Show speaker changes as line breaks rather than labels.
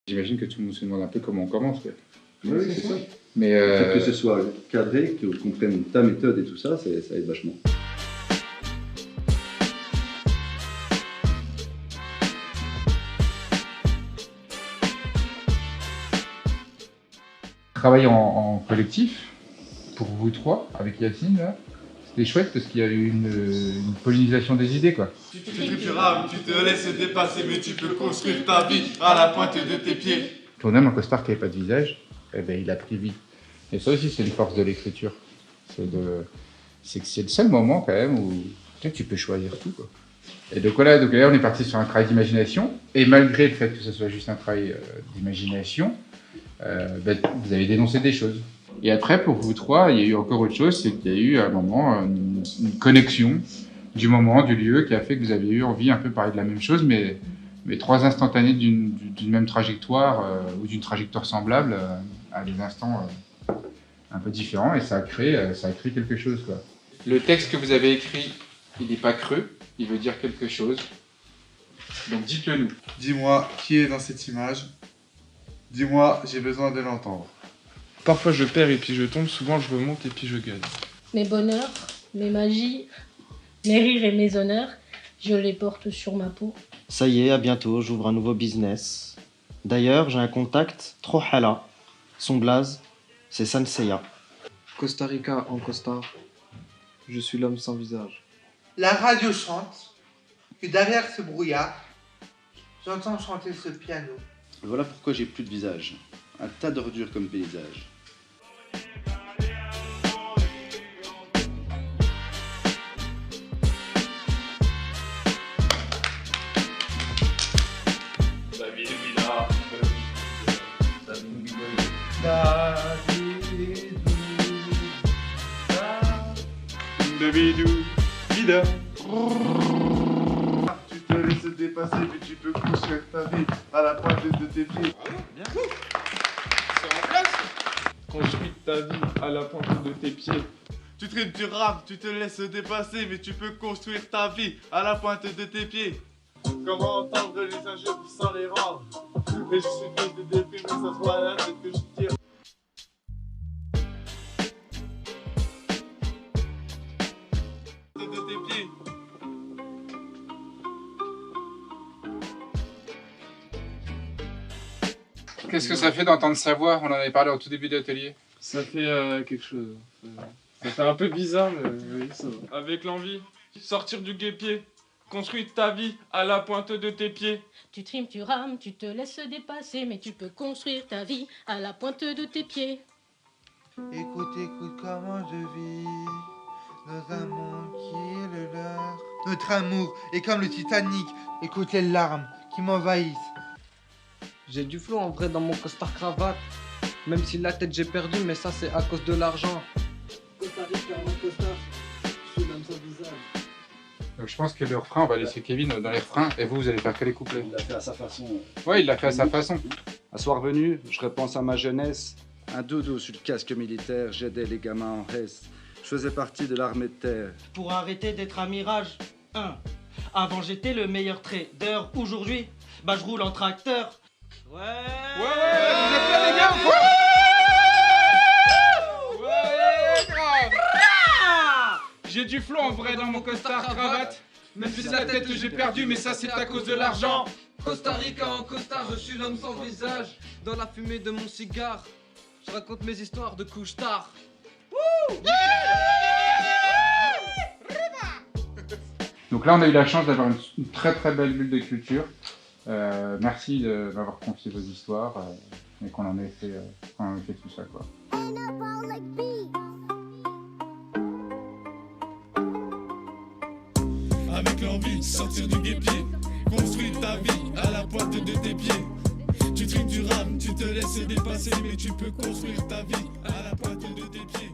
J'imagine que tout le monde se demande un peu comment on commence. Quoi.
Oui, c'est ça.
Mais
Que ce soit cadré, qu'on comprenne ta méthode et tout ça, ça aide vachement.
Travailler en collectif, pour vous trois, avec Yacine, là, c'était chouette parce qu'il y a eu une pollinisation des idées, quoi.
Tu te rames, tu te laisses dépasser, mais tu peux construire ta vie à la pointe de tes pieds.
Ton homme, un costard qui n'avait pas de visage, eh ben, il a pris vie. Et ça aussi, c'est une force de l'écriture. C'est que c'est le seul moment, quand même, où tu peux choisir tout, quoi. Et donc là, on est parti sur un travail d'imagination. Et malgré le fait que ce soit juste un travail d'imagination, vous avez dénoncé des choses. Et après, pour vous trois, il y a eu encore autre chose, c'est qu'il y a eu à un moment une connexion du moment, du lieu, qui a fait que vous avez eu envie un peu de parler de la même chose, mais trois instantanés d'une même trajectoire ou d'une trajectoire semblable à des instants un peu différents, et ça a créé quelque chose, quoi. Le texte que vous avez écrit, il n'est pas creux, il veut dire quelque chose. Donc dites-le nous.
Dis-moi qui est dans cette image. Dis-moi, j'ai besoin de l'entendre. Parfois je perds et puis je tombe, souvent je remonte et puis je gagne.
Mes bonheurs, mes magies, mes rires et mes honneurs, je les porte sur ma peau.
Ça y est, à bientôt, j'ouvre un nouveau business. D'ailleurs, j'ai un contact trop hala. Son blaze, c'est Sanseiya.
Costa Rica en costard, je suis l'homme sans visage.
La radio chante, et derrière ce brouillard, j'entends chanter ce piano.
Voilà pourquoi j'ai plus de visage. Un tas d'ordures comme paysage.
Tu te laisses dépasser, mais tu peux construire ta vie à la pointe de tes pieds.
Bien. C'est en place.
Construis ta vie à la pointe de tes pieds. Tu trimes, tu rames, tu te laisses dépasser, mais tu peux construire ta vie à la pointe de tes pieds. Comment entendre les injures sans les rendre? Et je suis triste de déprimer, ça se voit à la tête que je tire. De tes pieds.
Qu'est-ce que ça fait d'entendre sa voix? On en avait parlé au tout début de l'atelier.
Ça fait quelque chose. Ça fait un peu bizarre, mais oui, ça va. Avec l'envie, sortir du guêpier, construire ta vie à la pointe de tes pieds.
Tu trimes, tu rames, tu te laisses dépasser, mais tu peux construire ta vie à la pointe de tes pieds.
Écoute, écoute comment je vis dans un monde qui est le leur. Notre amour est comme le Titanic. Écoute les larmes qui m'envahissent.
J'ai du flow en vrai dans mon costard cravate. Même si la tête j'ai perdu, mais ça c'est à cause de l'argent. Costa Rica en costard, je suis l'homme sans visage.
Donc je pense que le refrain, on va laisser Kevin dans les refrains, et vous allez faire que les couplets.
Il l'a fait à sa façon.
Ouais, il l'a fait à sa façon.
Un soir venu, je repense à ma jeunesse. Un dodo sur le casque militaire, j'aidais les gamins en reste. Je faisais partie de l'armée de terre.
Pour arrêter d'être un mirage, 1. Avant j'étais le meilleur trader. Aujourd'hui, je roule en tracteur. Ouais,
vous êtes là les gars ou quoi? Ouais, grave.
J'ai du flow en vrai dans mon costard cravate. Même si la tête j'ai perdu, mais ça c'est à cause de l'argent.
Costa Rica en costard, je suis l'homme sans visage. Dans la fumée de mon cigare, je raconte mes histoires de couche tard.
Donc là, on a eu la chance d'avoir une très très belle bulle de culture. Merci de m'avoir confié vos histoires et qu'on en ait fait tout ça, quoi.
Avec l'envie de sortir du guêpier, construire ta vie à la pointe de tes pieds. Tu trimes, tu rames, tu te laisses dépasser, mais tu peux construire ta vie à la pointe de tes pieds.